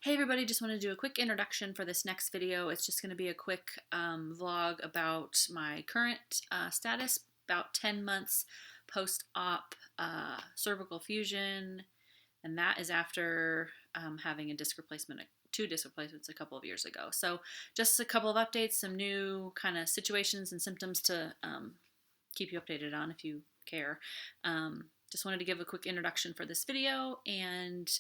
Hey everybody, just want to do a quick introduction for this next video. It's just going to be a quick vlog about my current status, about 10 months post-op cervical fusion, and that is after having a disc replacement, two disc replacements a couple of years ago. So just a couple of updates, some new kind of situations and symptoms to keep you updated on if you care. Just wanted to give a quick introduction for this video, and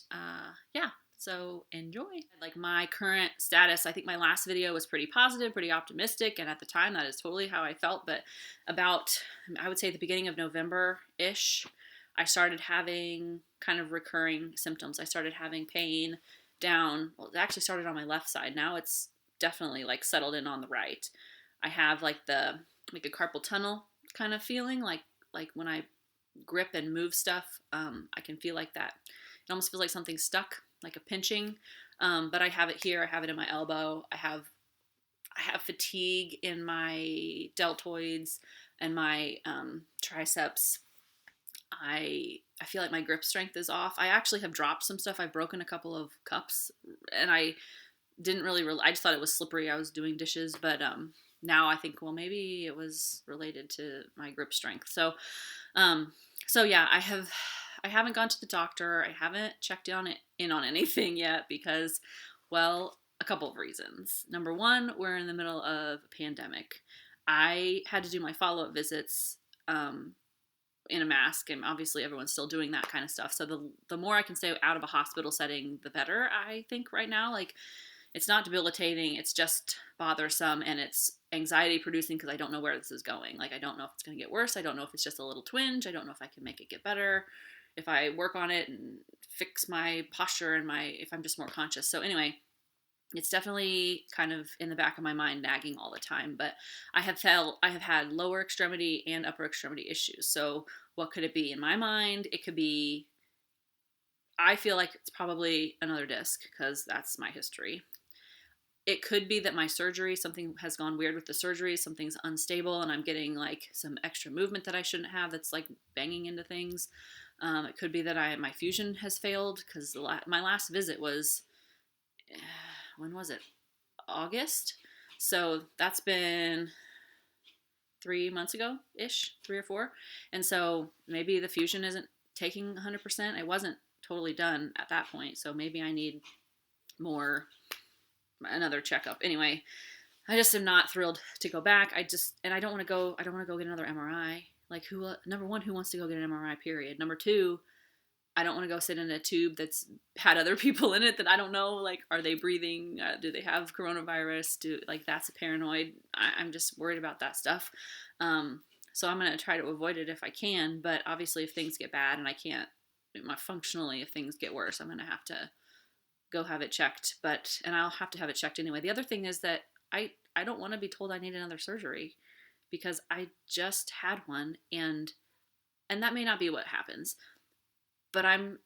yeah. So enjoy. Like my current status, I think my last video was pretty positive, pretty optimistic, and at the time that is totally how I felt. But about, I would say the beginning of November-ish, I started having kind of recurring symptoms. I started having pain down, well, it actually started on my left side. Now it's definitely like settled in on the right. I have like a carpal tunnel kind of feeling, like when I grip and move stuff, I can feel like that. It almost feels like something's stuck, like a pinching, but I have it here. I have it in my elbow. I have fatigue in my deltoids and my triceps. I feel like my grip strength is off. I actually have dropped some stuff. I've broken a couple of cups, and I didn't really. I just thought it was slippery. I was doing dishes, but now I think, well, maybe it was related to my grip strength. So yeah, I haven't gone to the doctor. I haven't checked in on anything yet because, well, a couple of reasons. Number one, we're in the middle of a pandemic. I had to do my follow-up visits in a mask, and obviously everyone's still doing that kind of stuff. So the more I can stay out of a hospital setting, the better, I think, right now. Like, it's not debilitating, it's just bothersome, and it's anxiety producing because I don't know where this is going. Like, I don't know if it's going to get worse. I don't know if it's just a little twinge. I don't know if I can make it get better, if I work on it and fix my posture and if I'm just more conscious. So anyway, it's definitely kind of in the back of my mind, nagging all the time. But I have had lower extremity and upper extremity issues. So what could it be? In my mind, it could be, I feel like it's probably another disc because that's my history. It could be that my surgery, something has gone weird with the surgery, something's unstable, and I'm getting like some extra movement that I shouldn't have that's like banging into things. It could be that my fusion has failed because my last visit was, when was it? August? So that's been 3 months ago-ish, 3 or 4. And so maybe the fusion isn't taking 100%. I wasn't totally done at that point, so maybe I need another checkup. Anyway, I just am not thrilled to go back. I don't want to go get another MRI. Like, number one, who wants to go get an MRI, period? Number two, I don't want to go sit in a tube that's had other people in it that I don't know. Like, are they breathing? Do they have coronavirus? That's paranoid. I'm just worried about that stuff. So I'm going to try to avoid it if I can. But obviously, if things get bad and I can't, functionally, if things get worse, I'm going to have to go have it checked. And I'll have to have it checked anyway. The other thing is that I don't want to be told I need another surgery because I just had one, and that may not be what happens. But I don't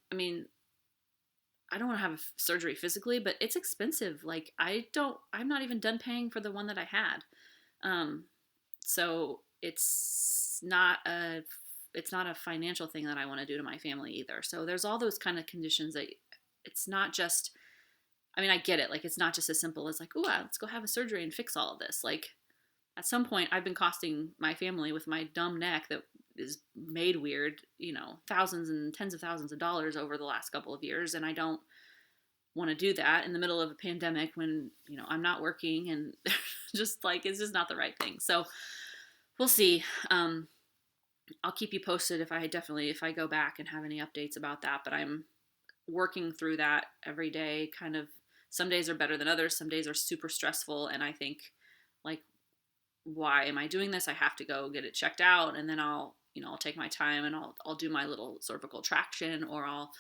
want to have surgery physically, but it's expensive. Like, I'm not even done paying for the one that I had. So it's not a financial thing that I want to do to my family either. So there's all those kind of conditions that it's not just, I get it. Like, it's not just as simple as like, ooh, let's go have a surgery and fix all of this. Like, at some point I've been costing my family with my dumb neck that is made weird, thousands and tens of thousands of dollars over the last couple of years. And I don't want to do that in the middle of a pandemic when, I'm not working, and just like, it's just not the right thing. So we'll see. I'll keep you posted if I go back and have any updates about that, but I'm working through that every day. Kind of, some days are better than others. Some days are super stressful. And I think, like, why am I doing this? I have to go get it checked out, and then I'll take my time and I'll do my little cervical traction, or I'll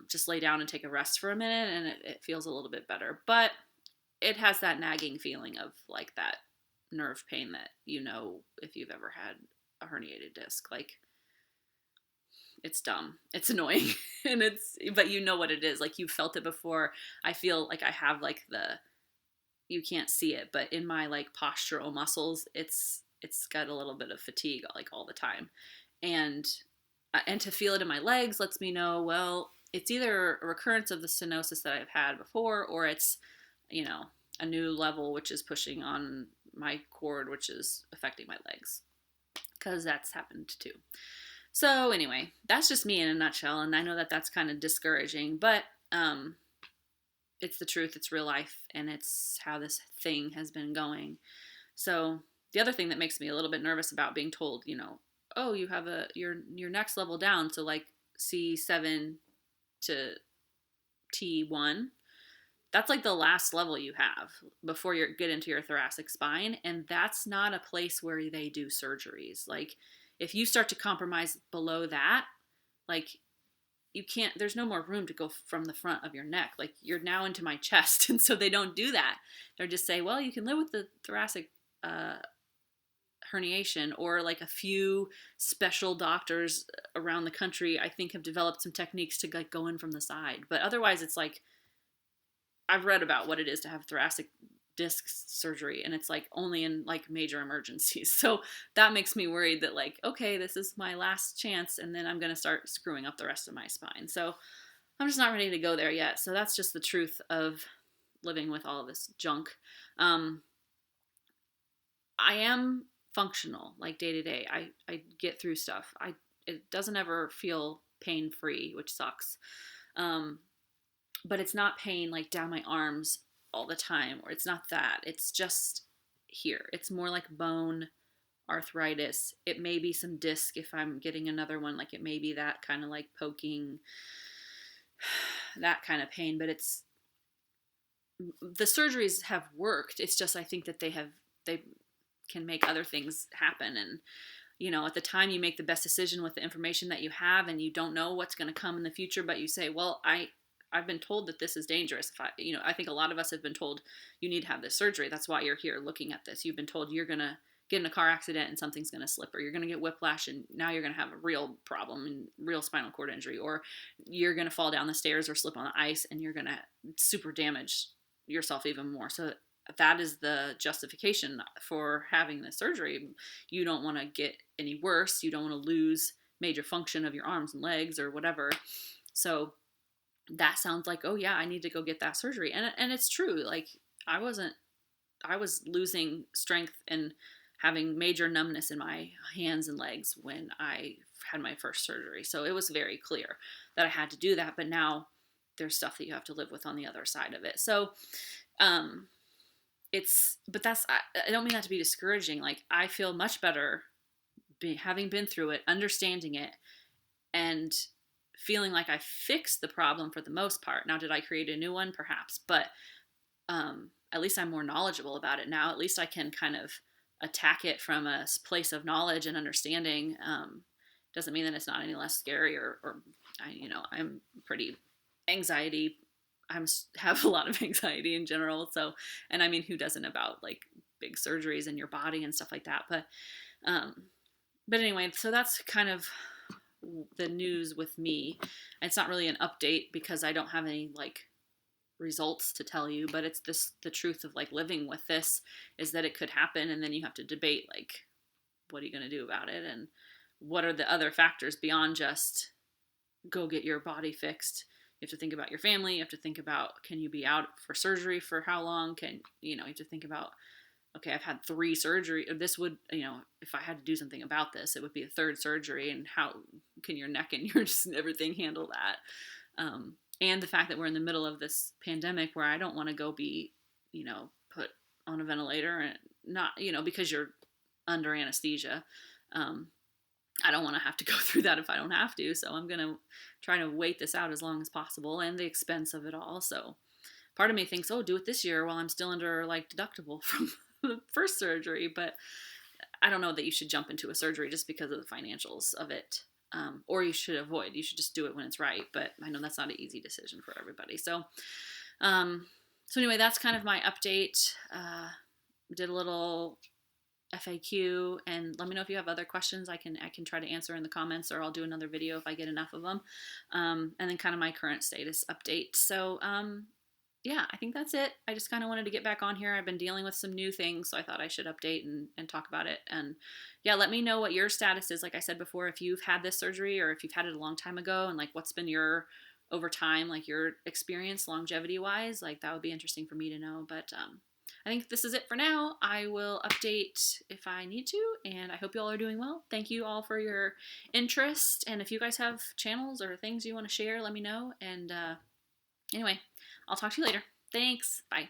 just lay down and take a rest for a minute, and it feels a little bit better. But it has that nagging feeling of like that nerve pain that, if you've ever had a herniated disc, like, it's dumb. It's annoying. But you know what it is. Like, you've felt it before. I feel like I have like you can't see it, but in my like postural muscles, it's got a little bit of fatigue like all the time. And to feel it in my legs lets me know, well, it's either a recurrence of the stenosis that I've had before, or it's, you know, a new level, which is pushing on my cord, which is affecting my legs, because that's happened too. So anyway, that's just me in a nutshell, and I know that that's kind of discouraging, but it's the truth, it's real life, and it's how this thing has been going. So the other thing that makes me a little bit nervous about being told, you know, oh, you have your next level down, so like C7 to T1, that's like the last level you have before you get into your thoracic spine, and that's not a place where they do surgeries. Like, if you start to compromise below that, like, you can't, there's no more room to go from the front of your neck. Like, you're now into my chest, and so they don't do that. They're just say, well, you can live with the thoracic herniation, or like a few special doctors around the country, I think, have developed some techniques to like go in from the side. But otherwise, it's like, I've read about what it is to have thoracic disc surgery, and it's like only in like major emergencies. So that makes me worried that like, okay, this is my last chance, and then I'm going to start screwing up the rest of my spine. So I'm just not ready to go there yet. So that's just the truth of living with all of this junk. I am functional, like day to day. I get through stuff. It doesn't ever feel pain free, which sucks. But it's not pain like down my arms all the time, or it's not that. It's just here. It's more like bone arthritis. It may be some disc if I'm getting another one. Like, it may be that kind of like poking, that kind of pain. But it's, the surgeries have worked. It's just, I think that they can make other things happen. And, you know, at the time you make the best decision with the information that you have, and you don't know what's going to come in the future, but you say, well, I've been told that this is dangerous. I think a lot of us have been told you need to have this surgery. That's why you're here looking at this. You've been told you're going to get in a car accident and something's going to slip, or you're going to get whiplash and now you're going to have a real problem and real spinal cord injury, or you're going to fall down the stairs or slip on the ice and you're going to super damage yourself even more. So that is the justification for having this surgery. You don't want to get any worse. You don't want to lose major function of your arms and legs or whatever. So that sounds like, oh yeah, I need to go get that surgery. And it's true. Like, I was losing strength and having major numbness in my hands and legs when I had my first surgery. So it was very clear that I had to do that. But now there's stuff that you have to live with on the other side of it. So, but I don't mean that to be discouraging. Like, I feel much better having been through it, understanding it, and feeling like I fixed the problem for the most part. Now, did I create a new one? Perhaps, but at least I'm more knowledgeable about it now. At least I can kind of attack it from a place of knowledge and understanding. Doesn't mean that it's not any less scary, or I'm pretty anxiety. Have a lot of anxiety in general. So, and I mean, who doesn't, about like big surgeries in your body and stuff like that. But anyway, so that's kind of the news with me. It's not really an update because I don't have any like results to tell you, but it's the truth of like living with this, is that it could happen, and then you have to debate like, what are you going to do about it, and what are the other factors beyond just go get your body fixed. You have to think about your family. You have to think about, can you be out for surgery for how long? You have to think about, okay, I've had 3 surgeries. This would, if I had to do something about this, it would be a 3rd surgery. And how can your neck and your just everything handle that? And the fact that we're in the middle of this pandemic where I don't want to go be, put on a ventilator, and not, because you're under anesthesia. I don't want to have to go through that if I don't have to. So I'm going to try to wait this out as long as possible, and the expense of it all. So part of me thinks, oh, do it this year while I'm still under like deductible from the first surgery. But I don't know that you should jump into a surgery just because of the financials of it. Or you should avoid. You should just do it when it's right. But I know that's not an easy decision for everybody. So anyway, that's kind of my update. Did a little FAQ, and let me know if you have other questions. I can try to answer in the comments, or I'll do another video if I get enough of them. And then kind of my current status update. So yeah, I think that's it. I just kind of wanted to get back on here. I've been dealing with some new things, so I thought I should update and talk about it. And yeah, let me know what your status is. Like I said before, if you've had this surgery, or if you've had it a long time ago, and like what's been your over time, like your experience longevity wise. Like that would be interesting for me to know. But I think this is it for now. I will update if I need to, and I hope you all are doing well. Thank you all for your interest, and if you guys have channels or things you want to share, let me know. And anyway, I'll talk to you later. Thanks. Bye.